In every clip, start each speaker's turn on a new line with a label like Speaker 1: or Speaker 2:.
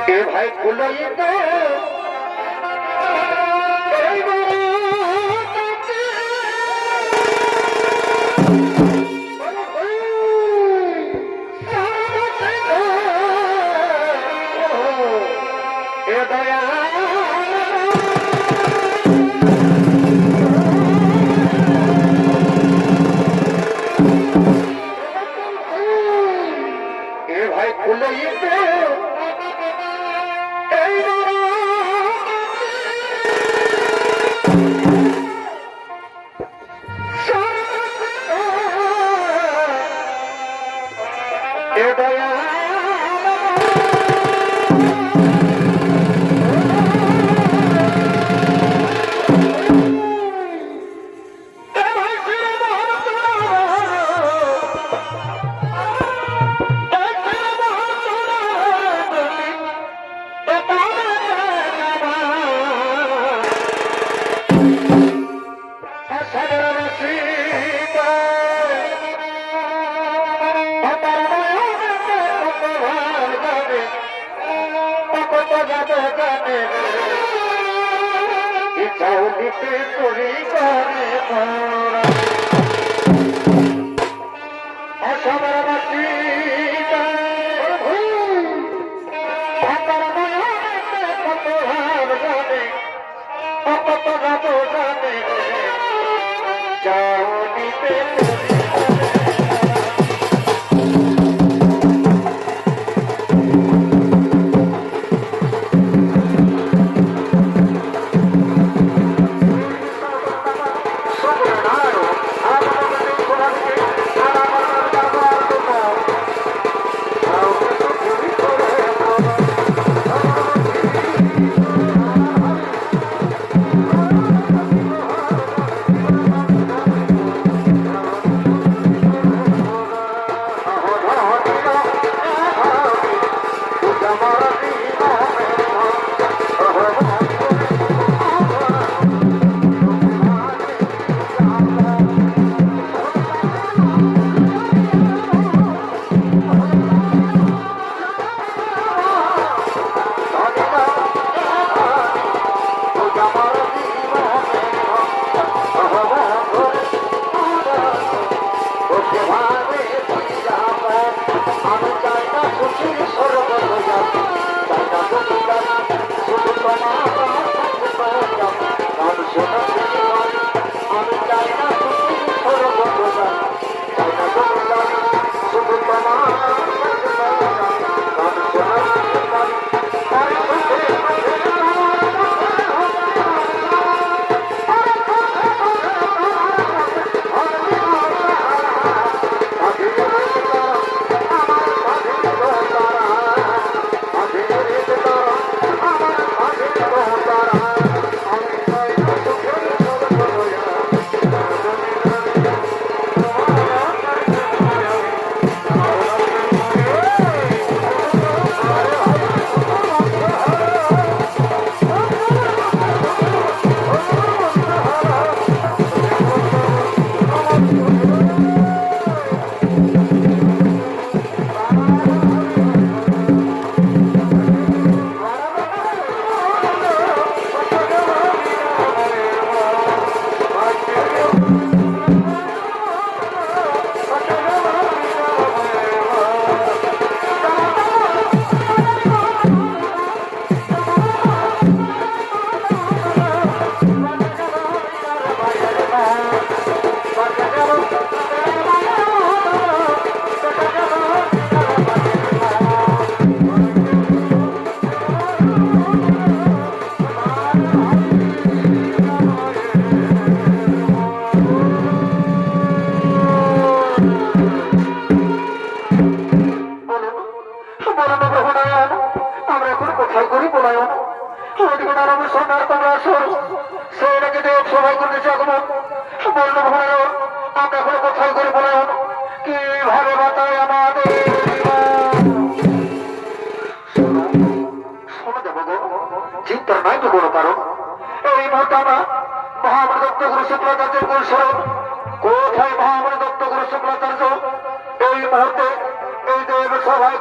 Speaker 1: এ ভাই কুলাই তো কোথায় মহামণি দত্ত গুরু শুক্লাচার্য এই মুহূর্তে এই দেব সভায়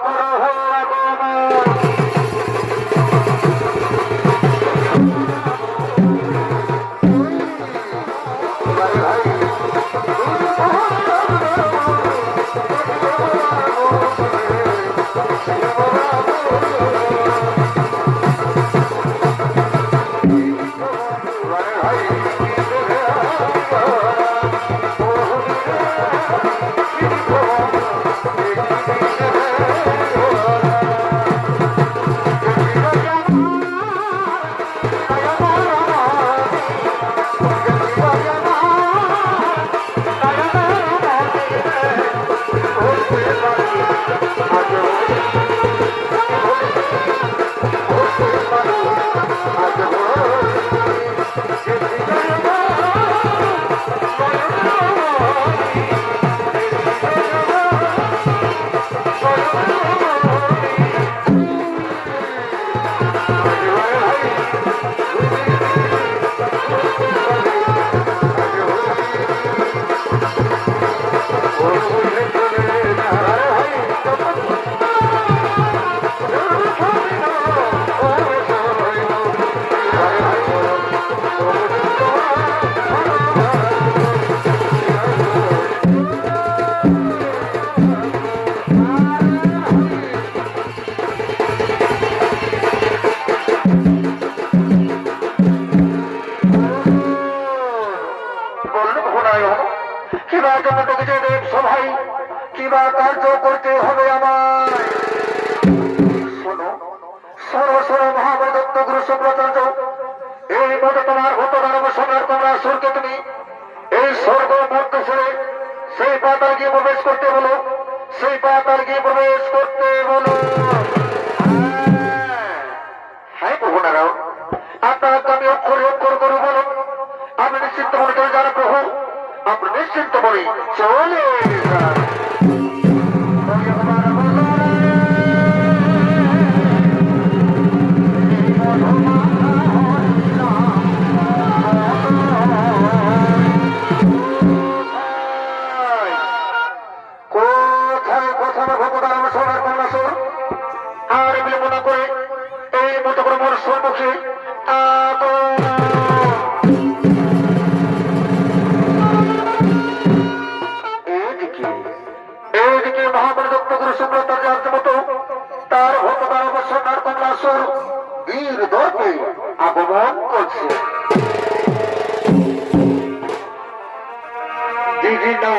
Speaker 1: কমলাসুর বীর দর্পে আগমন করছে। দিদি না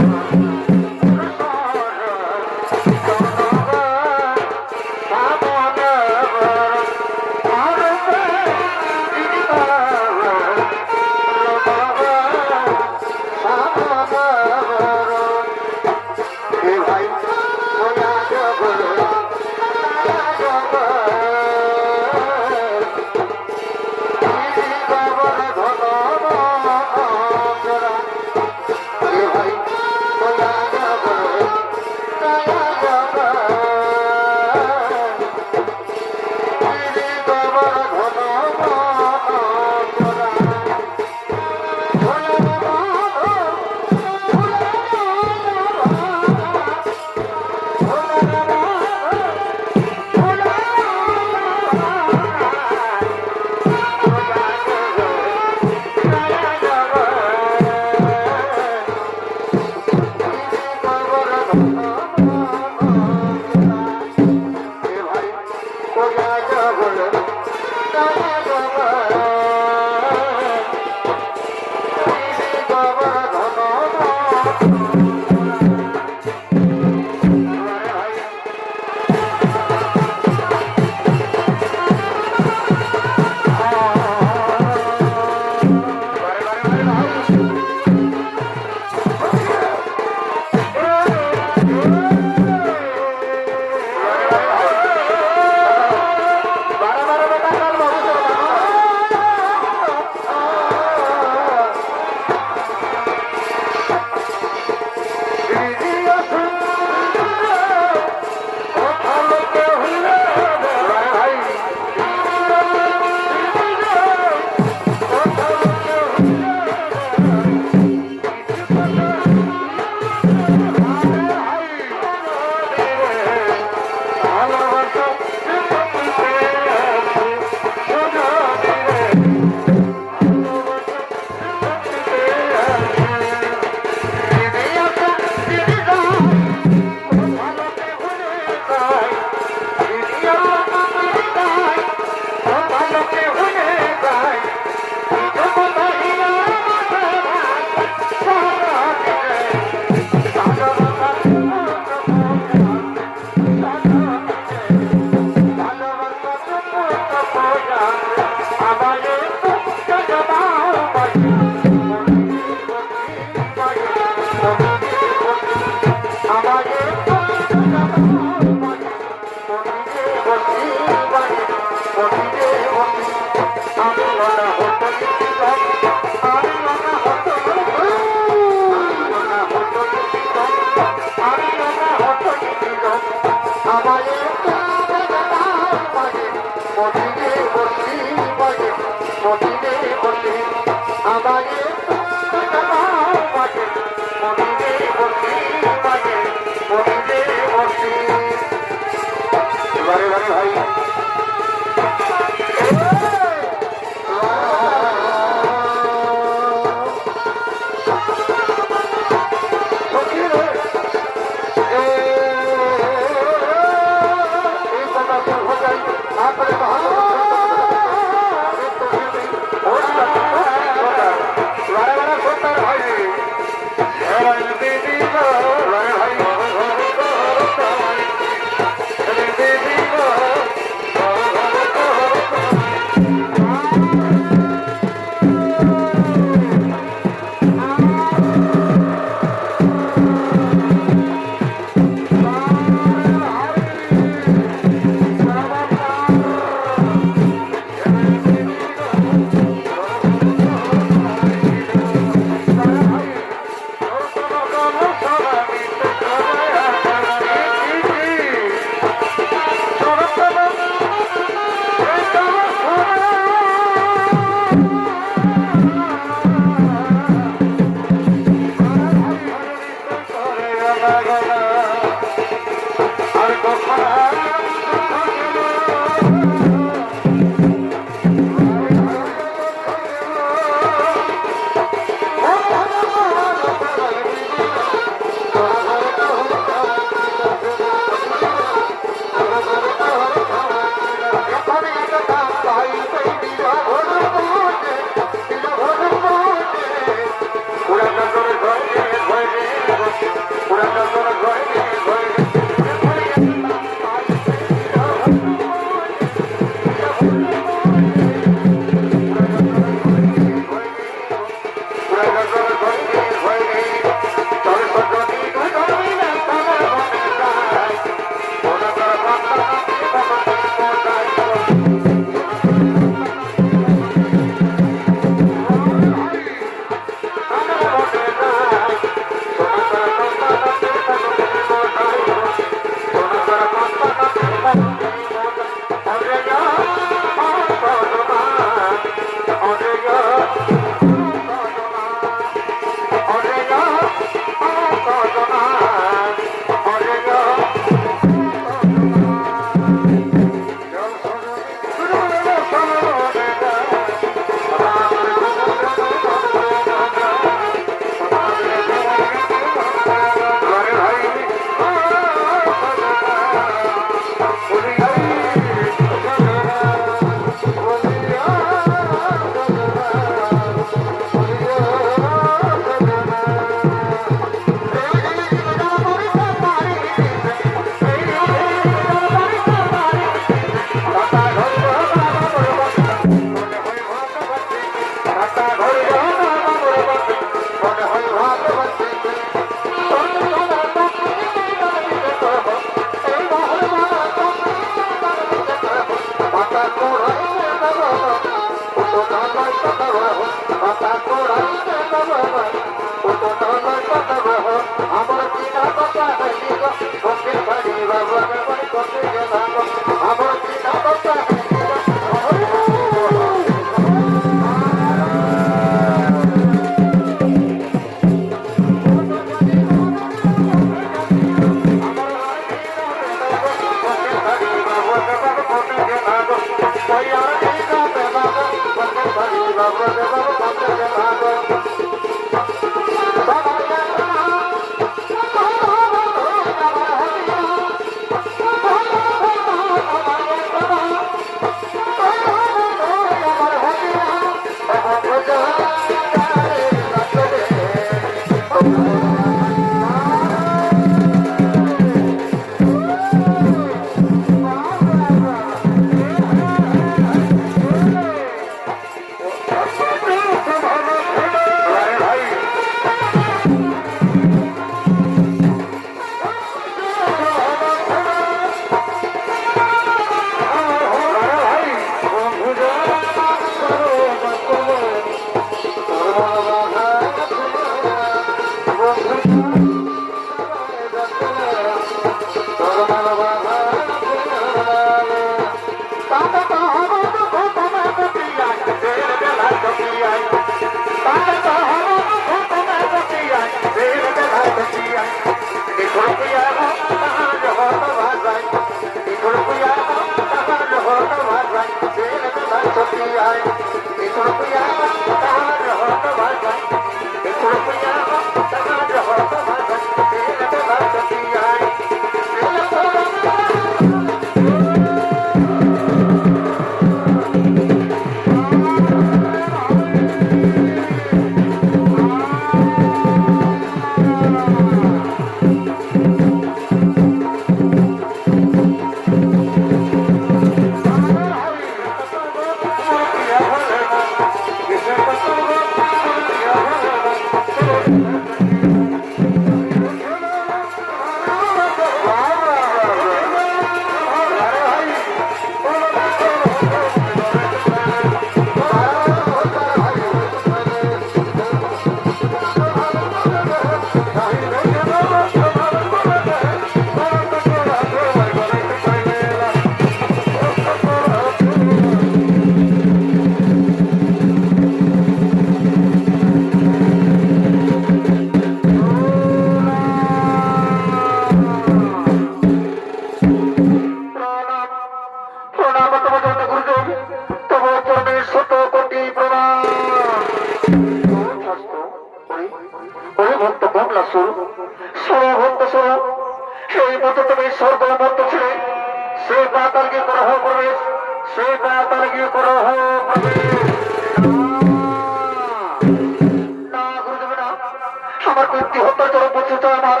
Speaker 2: আমার কীর্তি হত্যার চরম প্রচেষ্টা, আমার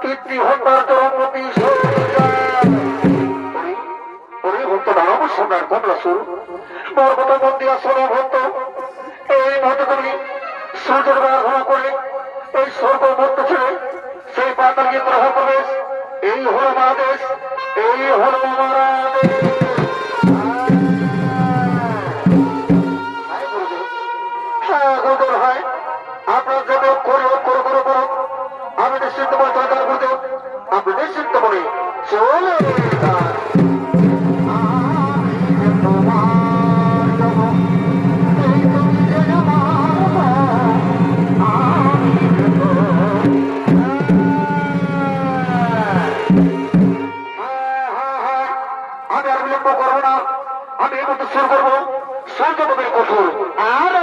Speaker 2: কীর্তি হত্যার চরম ভক্ত নাম সম্রাট কমলাসুর পর্বত মন্দির আসন ভক্ত এই মত তুমি সূর্যের আরাধনা করে এই স্বর্গ মধ্য ছেড়ে সেই পাতাল গিয়ে গ্রহ প্রবেশ। এই হল মহাদেশ, এই হল মহাদেশ। আপনার জন্য আমি নিশ্চিন্ত মনে সরকার করতে আপনি নিশ্চিন্ত মনে চলে আমি আর বিলম্ব করবো না, আমি এই মতো শুরু করবো সূর্য নবীর কঠোর আর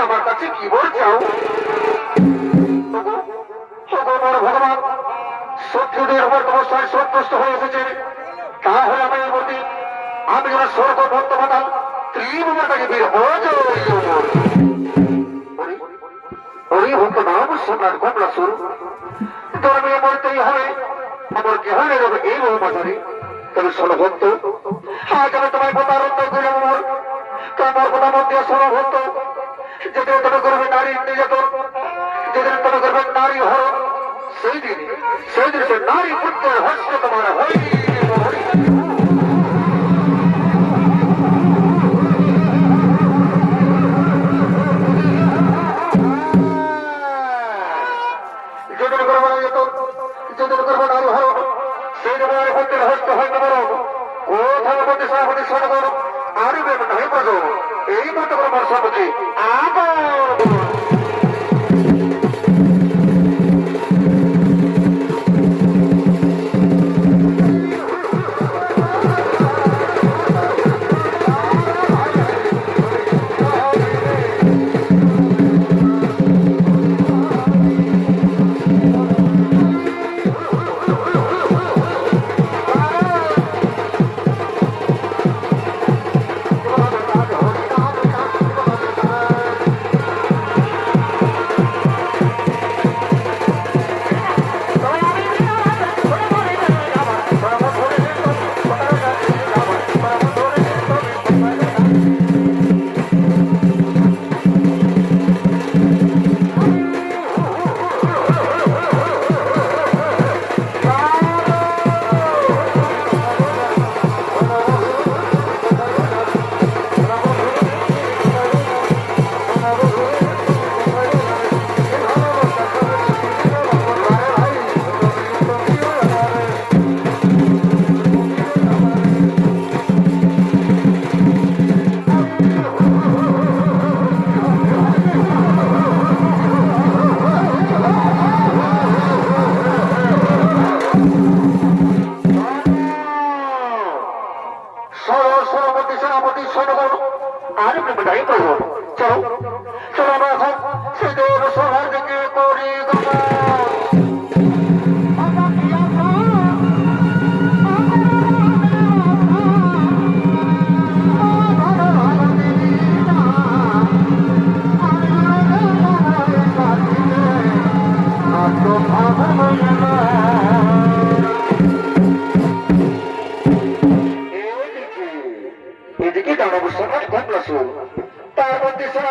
Speaker 2: আমার কাছে কি বল চাও ভগবান? শত্রুদের উপর অবস্থায় সন্তুষ্ট হয়ে এসেছে, তাহলে আমি এই মূর্তি আমি যেন স্বর্গ বর্তমান ত্রিভুবনটাকে বের হরি ভক্ত নাম সম্রাট কমলাসুর ধর্মে বলতেই হবে আমার কেহানে যাবে এই মহামাঝারে। তবে সর্বভক্ত আজ আমি তোমায় প্রতারণা করলাম, তোমার কথা মধ্যে সর্বভক্ত যেদিন তুমি করবে নারী নির্যাতন, যেদিন তুমি করবে নারী হরণ, সেই দিন সে নারী পুত্র হস্ত তোমার হরি যেদিন করবে নির্যাতন, যেদিন করবে নারী হরণ, সেই দিন নারী পুত্রের হস্ত হয় তোমার কোথাও মধ্যে সভাপতি সরকার আরো বের নাই বাজো এই মতো আমার সভাপতি আবার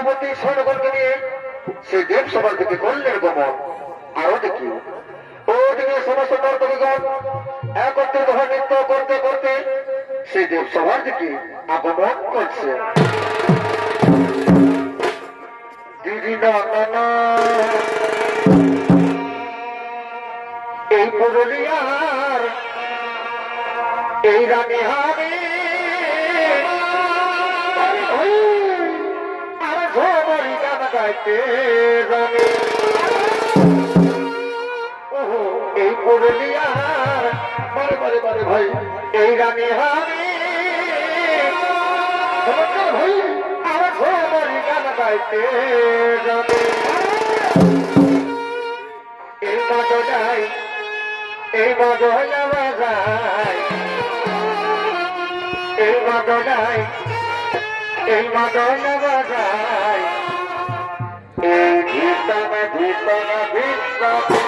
Speaker 2: সেনাপতি সৈন্যগণকে নিয়ে সেই দেব সভার দিকে করলেন গমন। আরো দেখি ওদিকে সমস্ত নর্তকীগণ একত্রিত হয়ে নৃত্য করতে করতে সেই দেব সভার দিকে আগমন করছে। দিদি না না না, এই পুরুলিয়ার এই রানী হামি আর ঝোমরি গান গাইতে রানী। ওহো, এই পুরুলিয়ার বারে বারে বারে ভাই এই রানী হামি ভাই আর ঝোমরি গান গাইতে রানী। এই বাজায় এই বাজায় বাজায় এই বাজায় এই বাজায় বাজায় এই ভিতরে ভিতরে ভিতরে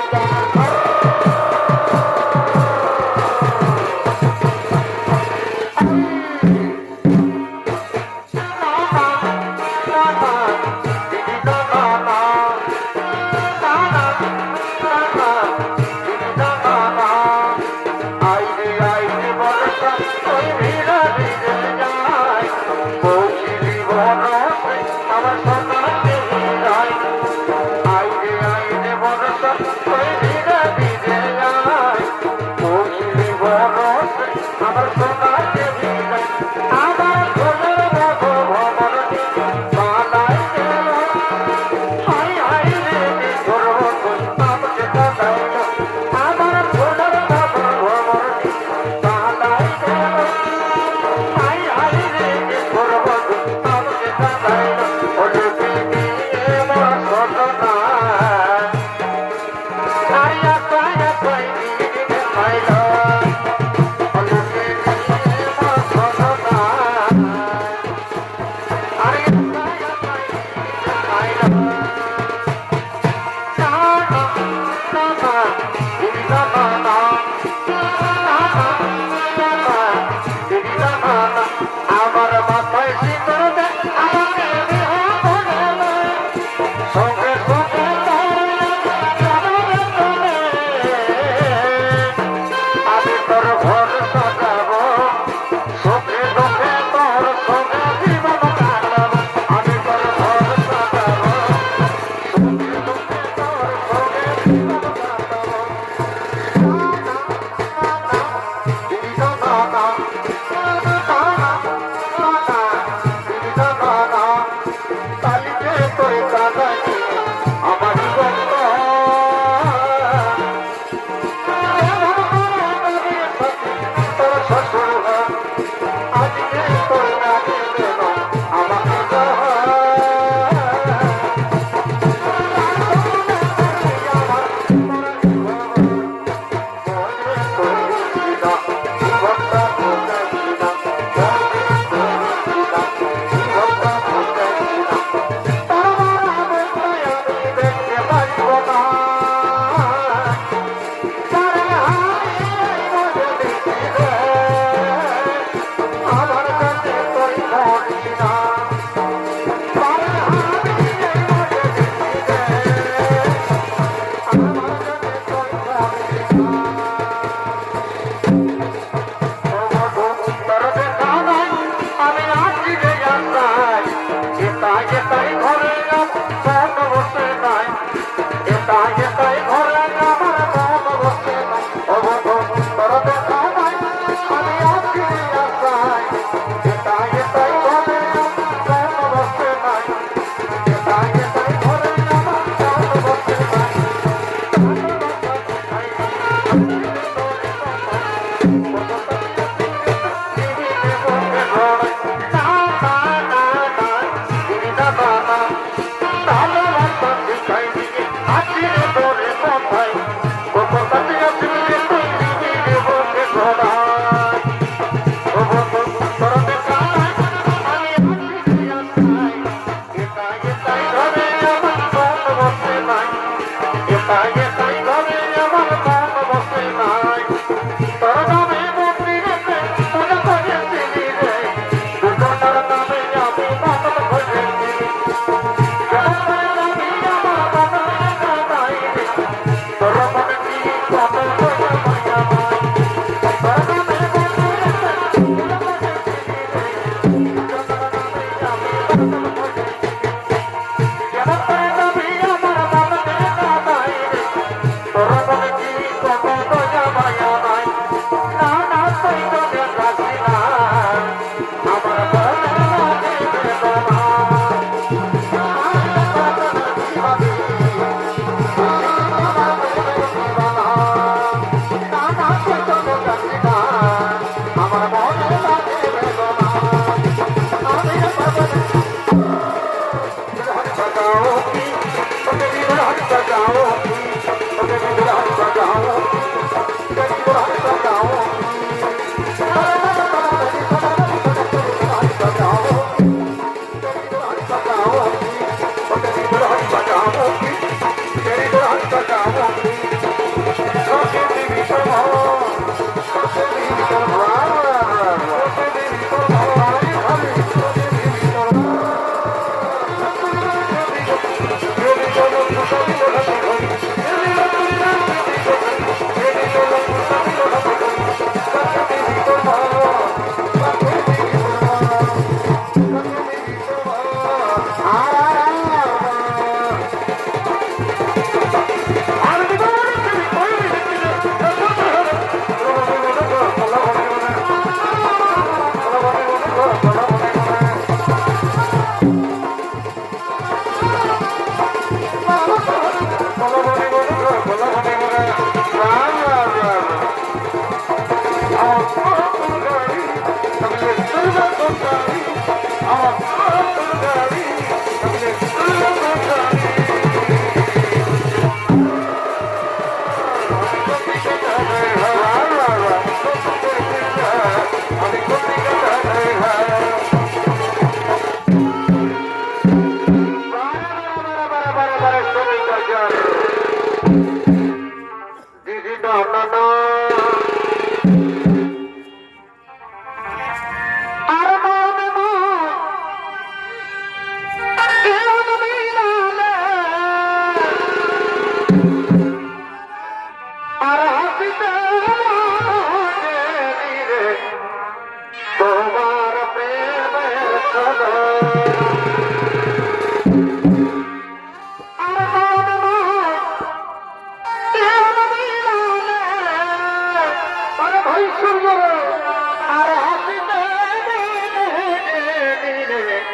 Speaker 2: আর হাসিতে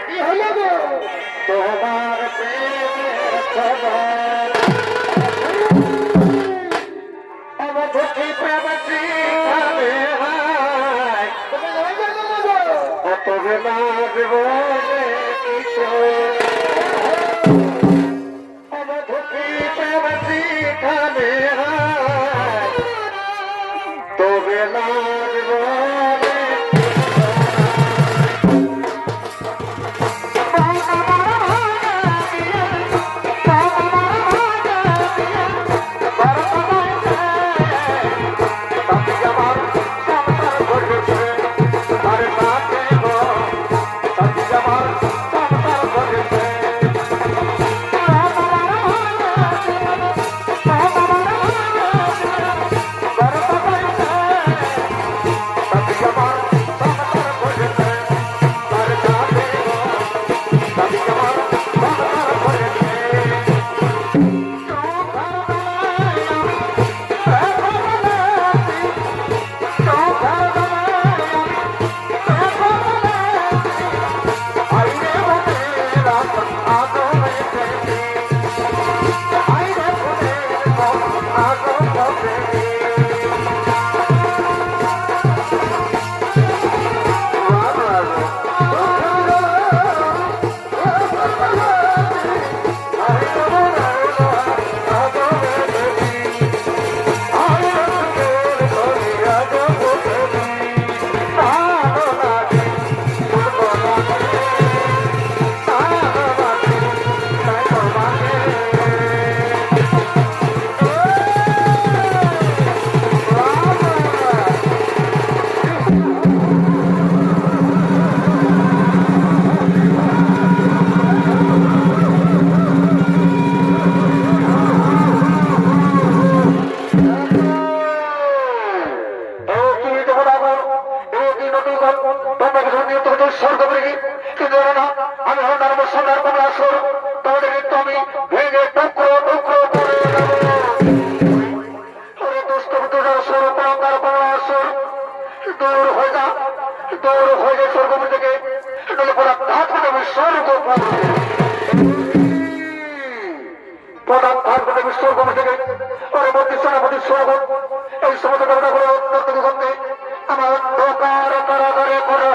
Speaker 2: কি হলো গো তোমার প্রেমের খবর অবধি প্রেমসি খাবে হায় কত বেলা জীবনে কিশোর অবধি প্রেমসি খাবে হায় তো বেলা জীবনে প্রধান ভাগ স্বর্গ থেকে পরবর্তী সেনাপতি স্বর্গ এই সমস্ত ঘটনা করে অত্যন্ত আমার অন্ধকার কারাগারে করা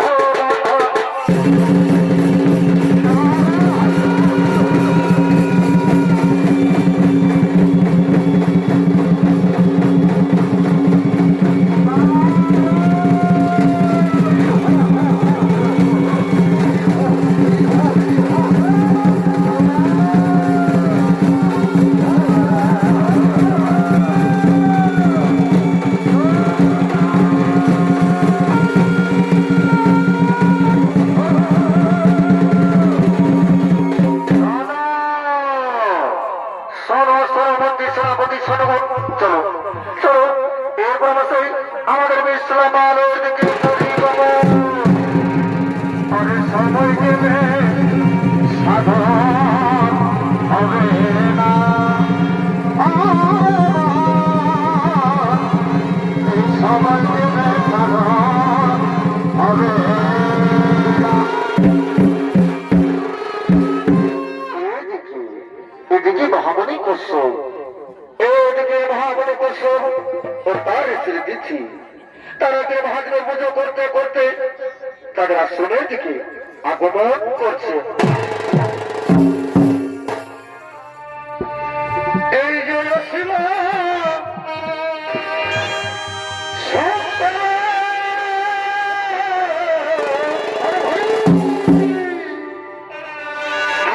Speaker 2: আমাদের ইসলাম আলোর দিকে সময় দেবে সাধন হবে না সময় দেবে সাধন হবে এদিকে মহামণি করছো এদিকে মহামণি করছো ও তার স্ত্রী দিচ্ছি তারাকে মহাজনের পুজো করতে করতে তাদের আশ্রমের দিকে আগমন করছে এই যে ছিল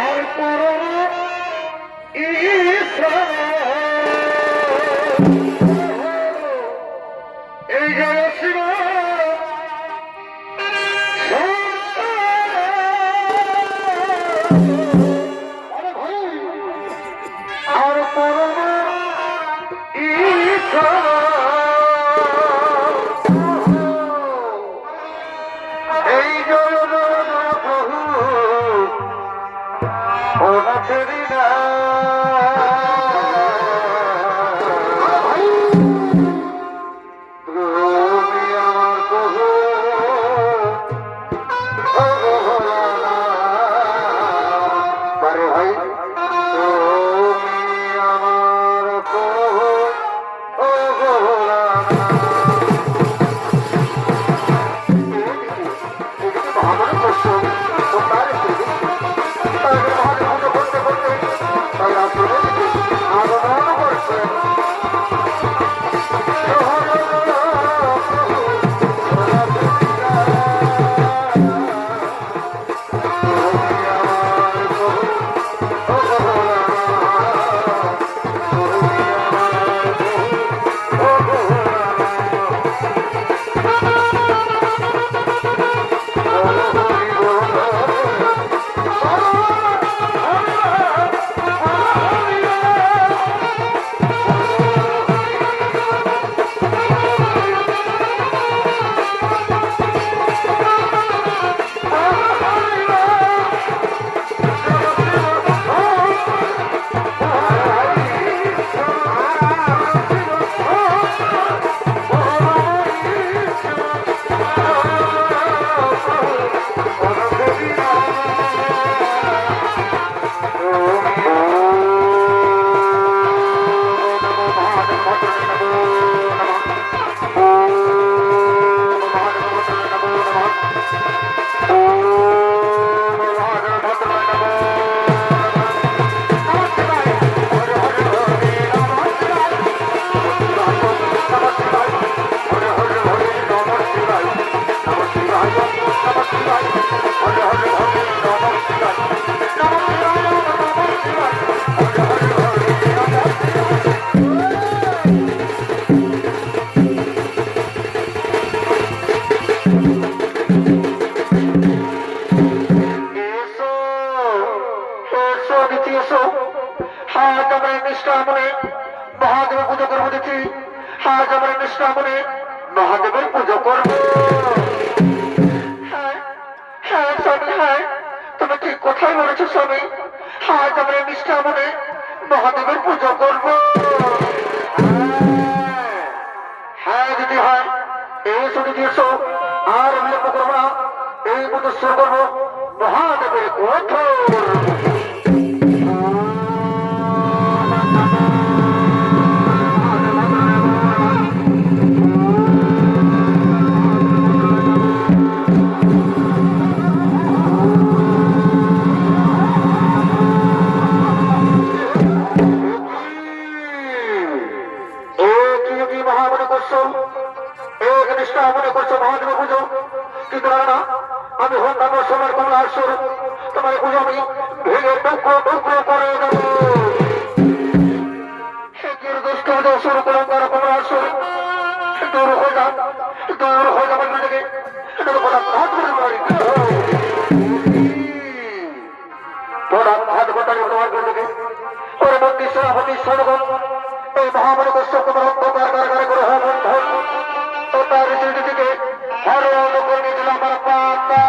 Speaker 2: আর পর এই যে ছিল Oh মহাদেবের পুজো করবো। হ্যাঁ স্বামী, হ্যাঁ তুমি ঠিক কোথায় বলেছো স্বামী। আজ আমরা নিষ্ঠা মনে মহাদেবের পুজো করবো। হ্যাঁ দিদি, হ্যাঁ এই শুনে দিয়েছো, আর বিলম্ব করবো না, এই পুজো শুরু করবো মহাদেবের কঠোর। আমি হোক আমার সোনার কমলা আসর, তোমার পুজো আমি ভেঙে টুকরো টুকরো করে দেবো। শুরু করলাম তারা কমলা আসর, দূর হয়ে যান, দূর হয়ে যাবেন থেকে হাত গোটারি তোমার থেকে পরবর্তী সভাপতি সরগণ এই মহামারী কশ্যপ তোমার অন্ধকার কারাগারে করে হন ও তার স্মৃতি থেকে হরে করে নিয়েছিল আমার পাতা।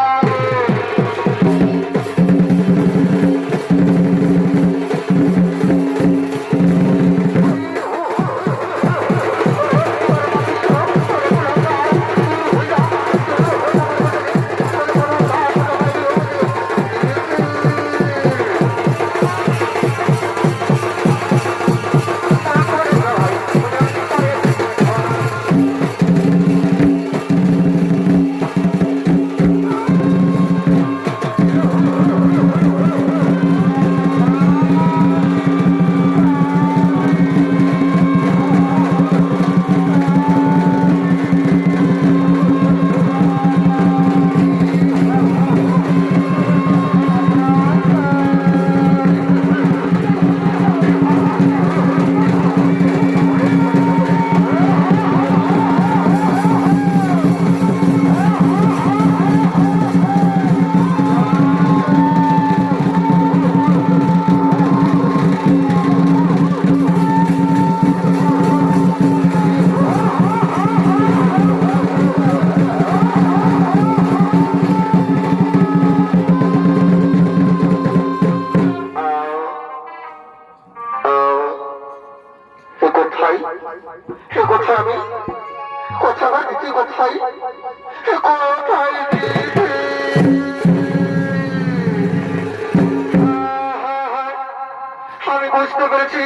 Speaker 2: আমি বুঝতে পেরেছি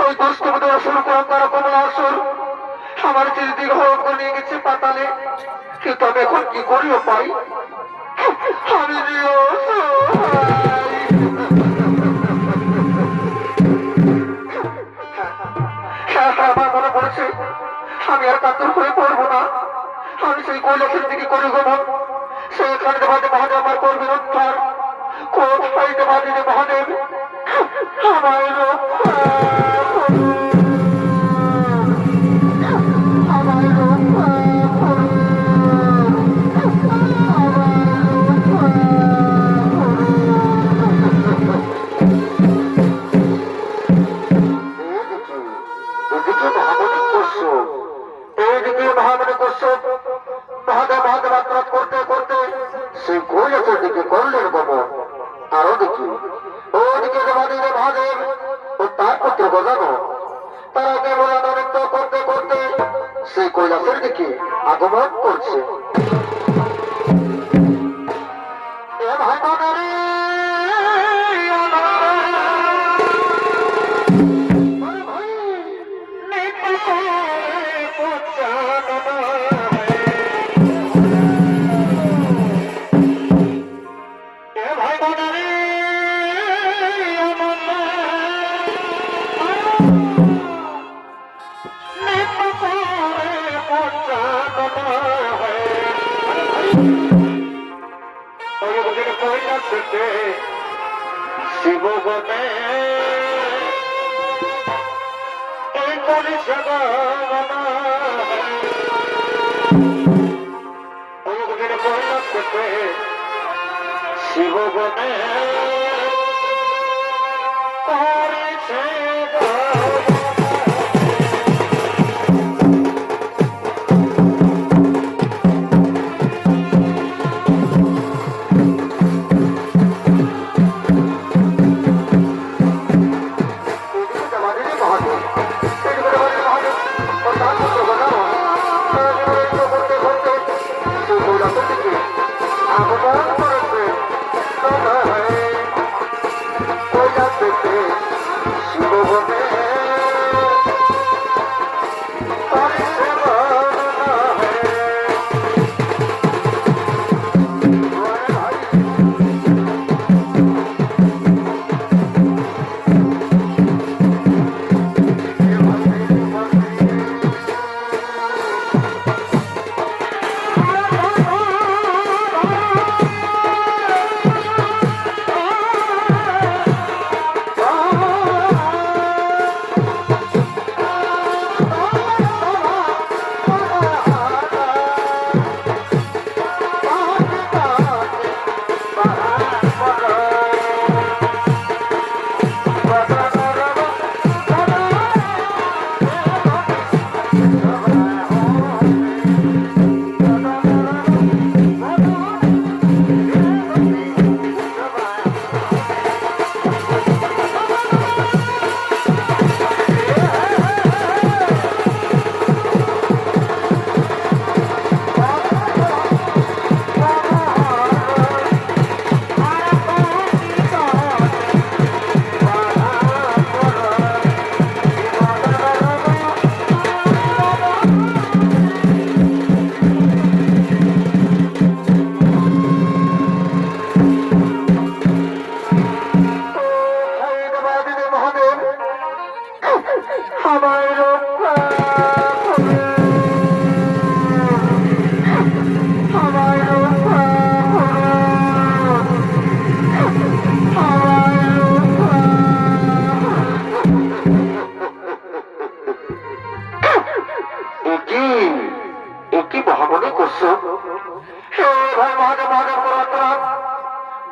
Speaker 2: ওই দুষ্টদের আসল তারা কমলা আসল আমার চিঠি গ্রহণ করে নিয়ে গেছে পাতালে, কিন্তু আমি এখন কি করিও পাই। আমি আমার মনে পড়েছে আমি আর কাতর হয়ে পড়বো না। আমি সেই কৈলাসের দিকে করে গমন, সেইখানে দেবাদে মহাদেব আমার করবেন উদ্ধার। কোথায় দেবাদে মহাদেব আমায় রক্ষা করুন, আমায় রক্ষা করুন, মহাদেব মহাদেব আত্মরাত করতে করতে সেই কৈলাসের দিকে করলেন গমন। আরো দেখি ওদিকে দেবাদেব মহাদেব ও তার পুত্র গজানো তারা কেবল আনন্দ করতে করতে সেই কৈলাসের দিকে আগমন করছে। থেকে শিববনে এই করেছে গমনা অমুকের কৈলাস থেকে শিববনে করেছে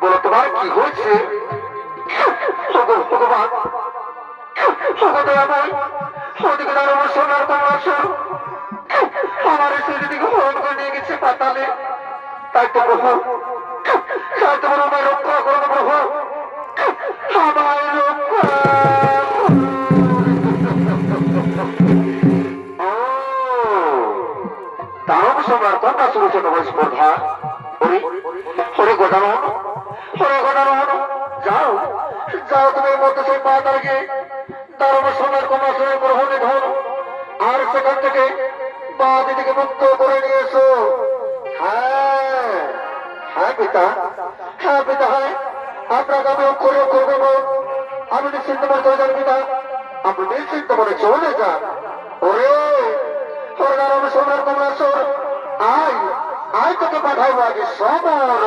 Speaker 2: বলো তোমার কি হয়েছে ভগবান ওদিকে দাঁড়াবো সোনার তোমার আমার সেদিকে হরণ করে নিয়ে গেছে পাতালে তাই তো প্রভু তাই তো আমায় রক্ষা করবো প্রভু আমায় রক্ষা দানব সম্রাট কন্যা শুরুছে তোমার স্পর্ধা ওরে গোটানো যাও যাও তুমি মধ্যে সেই পা দাঁড়িয়ে দানব সম্রাট কন্যা শুরু গ্রহণে ধর আর সেখান থেকে পা দিদিকে মুক্ত করে নিয়ে এসো হ্যাঁ হ্যাঁ পিতা হ্যাঁ আপনাকে আমি অক্ষরে অক্ষর দেবো আমি নিশ্চিন্ত মনে চলে যান পিতা আপনি নিশ্চিন্ত মনে চলে যান ওরে দানব সম্রাট কন্যা শুরু আয় তোকে পাঠাবো আগে সমর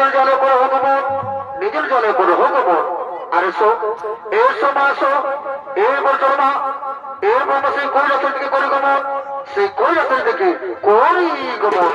Speaker 2: নিজের জলে করে হোক মন, নিজের জলে করে হোক মন। আর এসো এসো মা এসো, এরপর চলো মা, এরপর আমরা সেই কৈলাসের দিকে করি গমন, সেই কৈলাসের দিকে করি গমন।